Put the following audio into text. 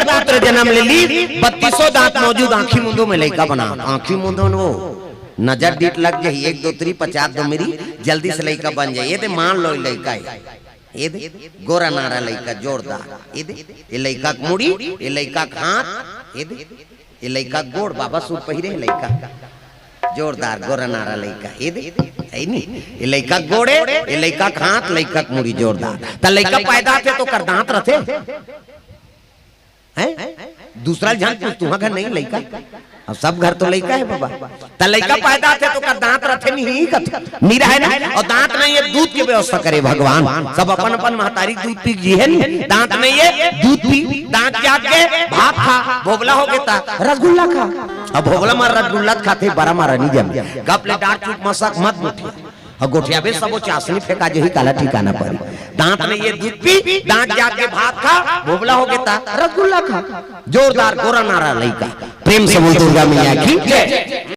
पुत्र जन्म ले ली, 32 दांत मौजूद आंखी मुंदो में लड़का बना। आंखी मुंदो वो नजर डीट लग जाए 1 2 3 50 दो मेरी जल्दी से लड़का बन जाए। ये मान लो लड़का है, ये दे गोरा नारा लड़का जोरदार, ये दे ये लड़का मुड़ी, ये लड़का हाथ, ये दे ये लड़का गोड़ बाबा सूट पहिरे लड़का जोरदार गोरा नारा लड़का, ये दे है नी ये लड़का गोड़े, ये लड़का हाथ, लड़का मुड़ी जोरदार। त लड़का पैदा थे तो कर दांत रथे हैं, दूसरा जान पूछ तुम्हारा घर नहीं लड़का, अब सब घर तो लड़का है बाबा। त लड़का पैदा थे तो कर दांत रथे नहीं कथ मीरा है ना, और दांत नहीं है दूध की व्यवस्था करे भगवान। सब अपन अपन महतारी दूध पी जी है, दांत नहीं है दूध पी, दांत क्या के भात खा, भोगला हो गया रसगुल्ला खा। अब भोगला मार रसगुल्ला खाते बड़ा मारा नहीं जम गप ले डांट चुप मसक मत मुठिया और गोठिया बे सबो चासनी फेंका जो ही काला ठिकाना पर। दांत नहीं ये दूध पी, दांत जाके भात खा, भोगला हो गया रसगुल्ला खा। जोरदार गोरा नारा लड़का, प्रेम से बोल दुर्गा मैया की जय।